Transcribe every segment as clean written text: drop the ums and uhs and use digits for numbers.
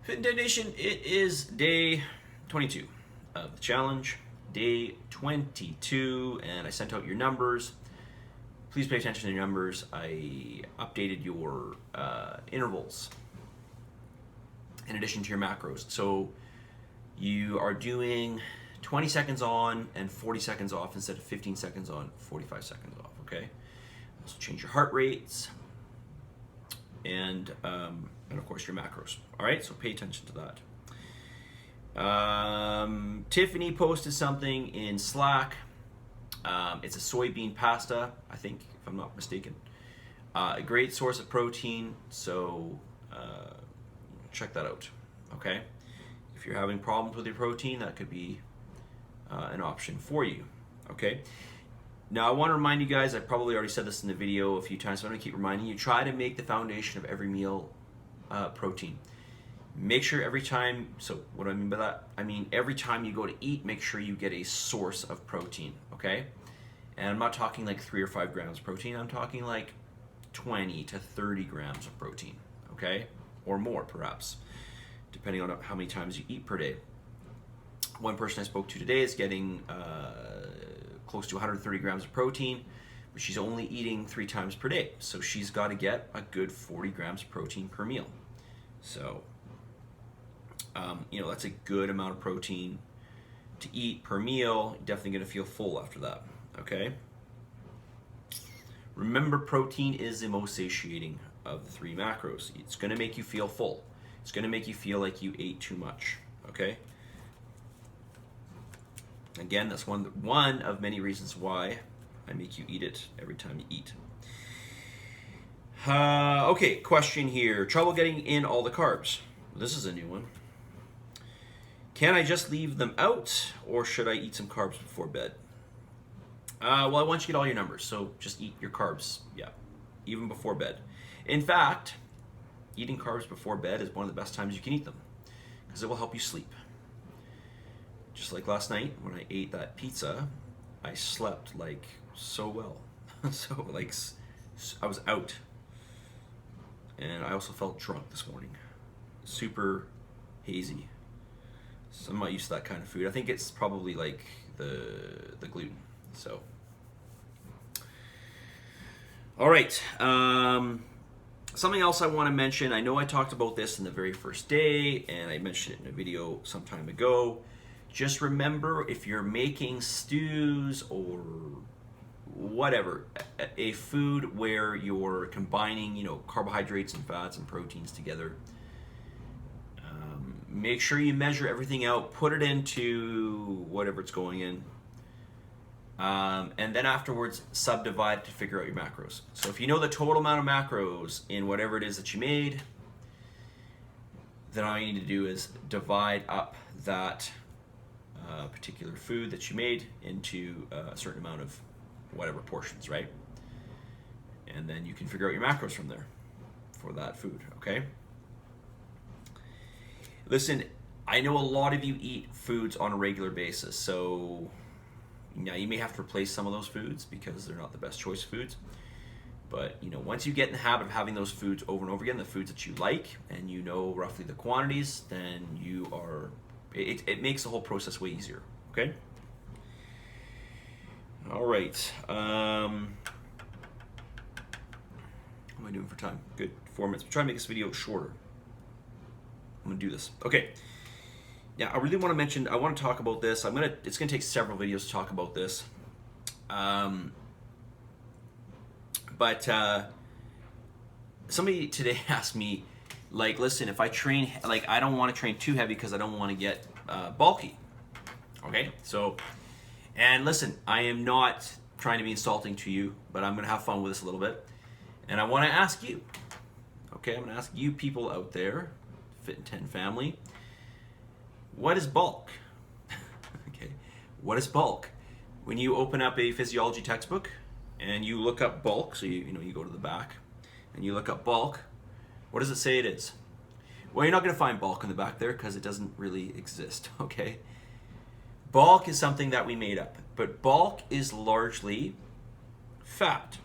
Fitin10 Nation, it is day 22 of the challenge. Day 22, and I sent out your numbers. Please pay attention to your numbers. I updated your intervals in addition to your macros. So you are doing 20 seconds on and 40 seconds off instead of 15 seconds on, 45 seconds off, okay? Also change your heart rates and of course your macros. All right, so pay attention to that. Tiffany posted something in Slack. It's a soybean pasta, I think, if I'm not mistaken. A great source of protein, so check that out, okay? If you're having problems with your protein, that could be an option for you, okay? Now, I want to remind you guys, I probably already said this in the video a few times, so I'm going to keep reminding you, try to make the foundation of every meal protein. Make sure every time, so what do I mean by that? I mean every time you go to eat, make sure you get a source of protein, okay? And I'm not talking like 3 or 5 grams of protein, I'm talking like 20 to 30 grams of protein, okay? Or more perhaps, depending on how many times you eat per day. One person I spoke to today is getting close to 130 grams of protein, but she's only eating 3 times per day. So she's got to get a good 40 grams of protein per meal. So, you know, that's a good amount of protein to eat per meal. You're definitely going to feel full after that, okay? Remember, protein is the most satiating of the 3 macros. It's going to make you feel full. It's going to make you feel like you ate too much, okay? Again, that's one of many reasons why I make you eat it every time you eat. Okay, question here. Trouble getting in all the carbs. This is a new one. Can I just leave them out, or should I eat some carbs before bed? Well, I want you to get all your numbers, so just eat your carbs, yeah, even before bed. In fact, eating carbs before bed is one of the best times you can eat them, because it will help you sleep. Just like last night when I ate that pizza, I slept like so well. So like I was out. And I also felt drunk this morning. Super hazy. So I'm not used to that kind of food. I think it's probably like the gluten. So. All right. Something else I want to mention. I know I talked about this in the very first day, and I mentioned it in a video some time ago. Just remember, if you're making stews or whatever, a food where you're combining, you know, carbohydrates and fats and proteins together, make sure you measure everything out, put it into whatever it's going in, and then afterwards subdivide to figure out your macros. So if you know the total amount of macros in whatever it is that you made, then all you need to do is divide up that particular food that you made into a certain amount of whatever portions, right? And then you can figure out your macros from there for that food, okay? Listen, I know a lot of you eat foods on a regular basis, so now you may have to replace some of those foods because they're not the best choice foods. But, you know, once you get in the habit of having those foods over and over again, the foods that you like, and you know roughly the quantities, then you are, it makes the whole process way easier, okay? All right. What am I doing for time? Good, 4 minutes. I'm trying to make this video shorter. I'm gonna do this. Okay. Yeah, I really want to mention, I want to talk about this. It's gonna take several videos to talk about this. But somebody today asked me, like, listen, if I train, like, I don't want to train too heavy because I don't want to get bulky. Okay, so, and listen, I am not trying to be insulting to you, but I'm going to have fun with this a little bit. And I want to ask you, okay, I'm going to ask you people out there, Fitin10 family, what is bulk? Okay, what is bulk? When you open up a physiology textbook and you look up bulk, so you go to the back and you look up bulk, what does it say it is? Well, you're not going to find bulk in the back there because it doesn't really exist, okay? Bulk is something that we made up, but bulk is largely fat.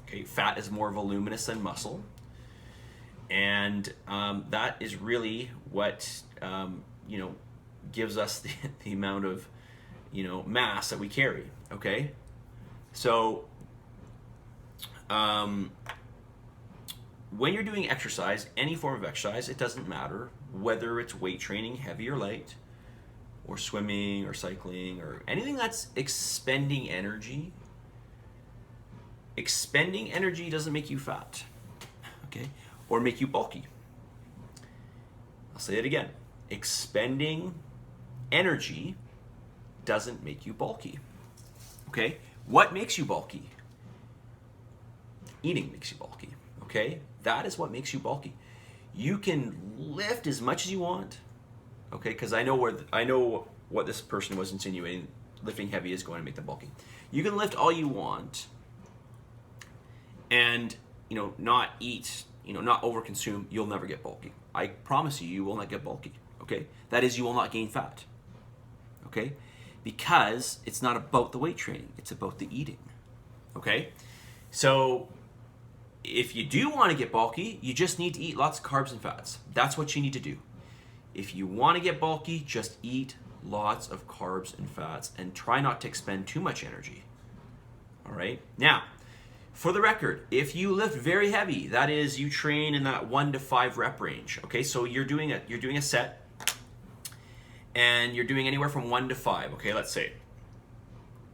Okay, fat is more voluminous than muscle. And that is really what gives us the amount of mass that we carry. Okay, so when you're doing exercise, any form of exercise, it doesn't matter whether it's weight training, heavy or light, or swimming or cycling or anything that's expending energy. Expending energy doesn't make you fat, okay, or make you bulky. I'll say it again. Expending energy doesn't make you bulky, okay? What makes you bulky? Eating makes you bulky, okay? That is what makes you bulky. You can lift as much as you want, okay? Because I know what this person was insinuating. Lifting heavy is going to make them bulky. You can lift all you want, and not eat, not overconsume. You'll never get bulky. I promise you, you will not get bulky. Okay, that is, you will not gain fat. Okay, because it's not about the weight training; it's about the eating. Okay, so if you do want to get bulky, you just need to eat lots of carbs and fats. That's what you need to do. If you want to get bulky, just eat lots of carbs and fats and try not to expend too much energy. All right? Now, for the record, if you lift very heavy, that is, you train in that 1 to 5 rep range. Okay? So you're doing a set and you're doing anywhere from 1 to 5, okay, let's say.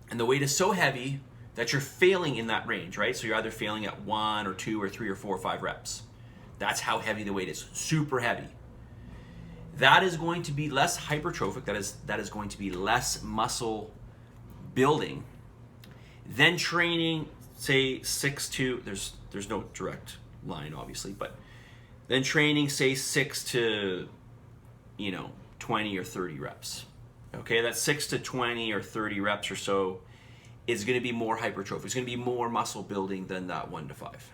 And the weight is so heavy that you're failing in that range, right? So you're either failing at 1 or 2 or 3 or 4 or 5 reps. That's how heavy the weight is, super heavy. That is going to be less hypertrophic, that is going to be less muscle building than training, say 6 to, there's no direct line obviously, but then training say 6 to 20 or 30 reps. Okay, that 6 to 20 or 30 reps or so is going to be more hypertrophic. It's going to be more muscle building than that 1 to 5.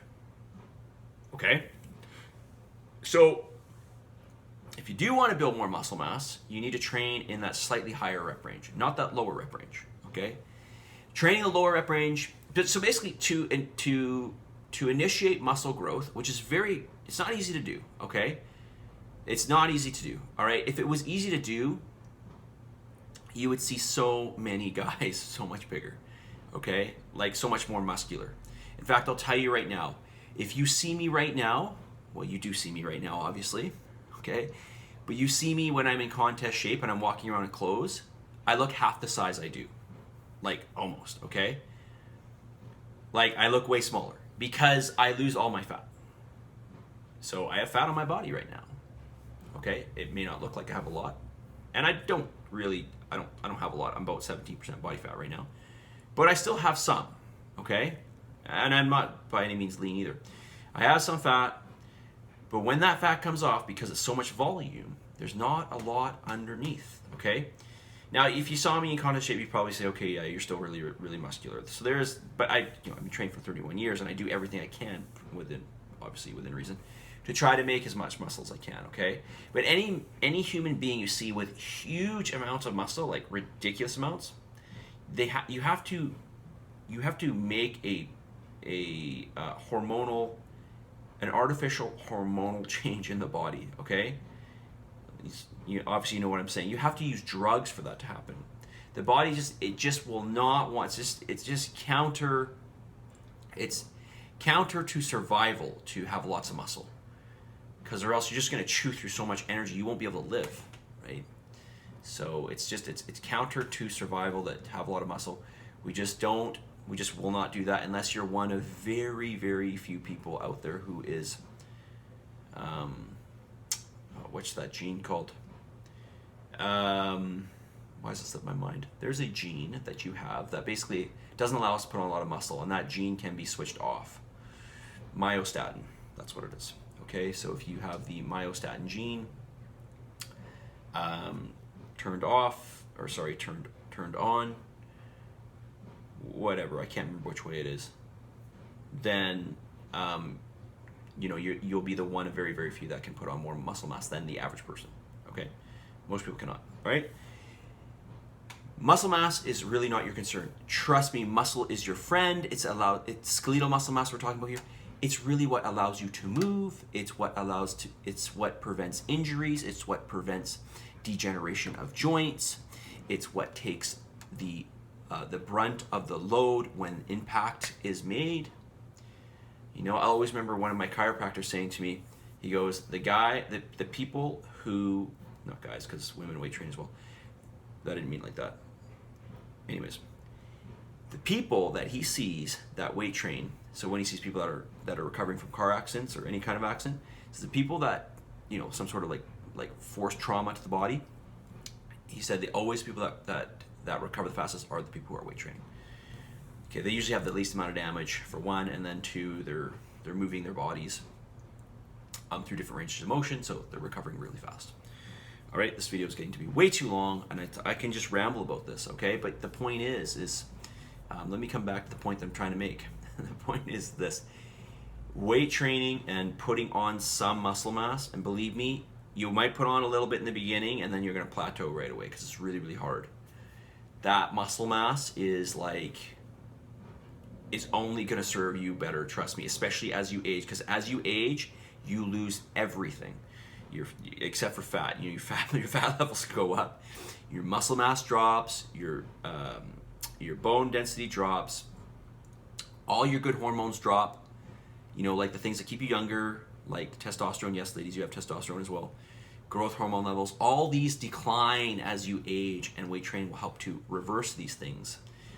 Okay? So, if you do want to build more muscle mass, you need to train in that slightly higher rep range, not that lower rep range. Okay? Training the lower rep range, so basically to initiate muscle growth, which is it's not easy to do, okay? It's not easy to do, all right? If it was easy to do, you would see so many guys so much bigger, okay? Like so much more muscular. In fact, I'll tell you right now, if you see me right now, well, you do see me right now, obviously, okay? But you see me when I'm in contest shape and I'm walking around in clothes, I look half the size I do. Like, almost, okay? Like, I look way smaller because I lose all my fat. So I have fat on my body right now, okay? It may not look like I have a lot, and I don't have a lot. I'm about 17% body fat right now, but I still have some, okay? And I'm not by any means lean either. I have some fat, but when that fat comes off, because it's so much volume, there's not a lot underneath, okay? Now, if you saw me in contest shape, you'd probably say, okay, yeah, you're still really, really muscular. So but I've been trained for 31 years, and I do everything I can obviously within reason, to try to make as much muscle as I can, okay? But any human being you see with huge amounts of muscle, like ridiculous amounts, you have to make an artificial hormonal change in the body, okay? Obviously you know what I'm saying. You have to use drugs for that to happen. The body just will not want. It's counter to survival to have lots of muscle, because or else you're just going to chew through so much energy you won't be able to live, right? So it's counter to survival to have a lot of muscle. We just will not do that unless you're one of very, very few people out there who is what's that gene called? Why does it slip my mind? There's a gene that you have that basically doesn't allow us to put on a lot of muscle, and that gene can be switched off. Myostatin, that's what it is. Okay, so if you have the myostatin gene turned on, whatever, I can't remember which way it is, then you'll be the one of very, very few that can put on more muscle mass than the average person. Okay, most people cannot, right? Muscle mass is really not your concern. Trust me, muscle is your friend. It's skeletal muscle mass we're talking about here. it's really what allows you to move. It's what prevents injuries. It's what prevents degeneration of joints. It's what takes the brunt of the load when impact is made. You know, I always remember one of my chiropractors saying to me, he goes, the people who, not guys, because women weight train as well. That didn't mean like that. Anyways, the people that he sees that weight train, so when he sees people that are recovering from car accidents or any kind of accident, it's the people that, you know, some sort of like forced trauma to the body. He said people that recover the fastest are the people who are weight training. Okay, they usually have the least amount of damage for one, and then two, they're moving their bodies through different ranges of motion, so they're recovering really fast. All right, this video is getting to be way too long, and I can just ramble about this, okay? But the point is let me come back to the point that I'm trying to make. The point is this: weight training and putting on some muscle mass, and believe me, you might put on a little bit in the beginning, and then you're going to plateau right away because it's really, really hard. That muscle mass is only going to serve you better, trust me, especially as you age, because as you age, you lose everything. Except for fat. You know, your fat levels go up, your muscle mass drops, your bone density drops, all your good hormones drop. You know, like the things that keep you younger, like testosterone. Yes, ladies, you have testosterone as well. Growth hormone levels. All these decline as you age, and weight training will help to reverse these things.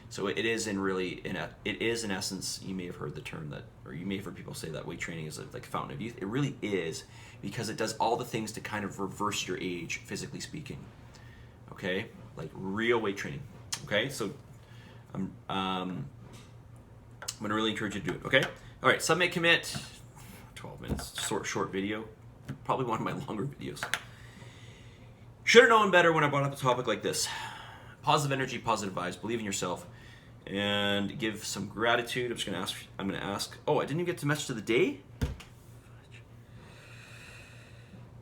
So it is in essence, you may have heard the term that, or you may have heard people say that weight training is like a fountain of youth. It really is, because it does all the things to kind of reverse your age, physically speaking. Okay, like real weight training. Okay, so I'm gonna really encourage you to do it. Okay, all right, submit, commit. 12 minutes, short video. Probably one of my longer videos. Should have known better when I brought up a topic like this. Positive energy, positive vibes, believe in yourself, and give some gratitude. I'm gonna ask. Oh, I didn't even get to message of the day.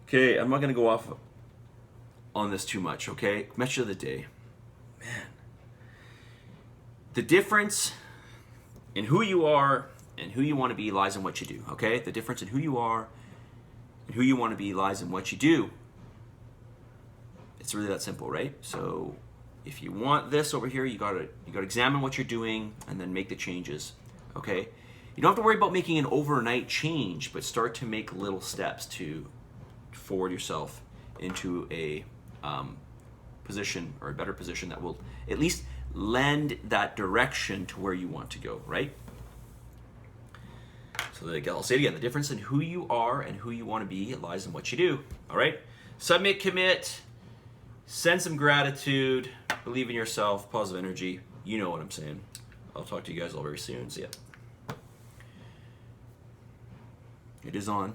Okay, I'm not gonna go off on this too much. Okay, message of the day. Man, the difference in who you are and who you want to be lies in what you do. Okay, the difference in who you are and who you want to be lies in what you do. It's really that simple, right? So if you want this over here, you gotta examine what you're doing and then make the changes. Okay, you don't have to worry about making an overnight change, but start to make little steps to forward yourself into a position, or a better position, that will at least lend that direction to where you want to go, right? So I'll say it again: the difference in who you are and who you want to be lies in what you do. All right, submit, commit, send some gratitude, believe in yourself, positive energy. You know what I'm saying. I'll talk to you guys all very soon. See ya. It is on.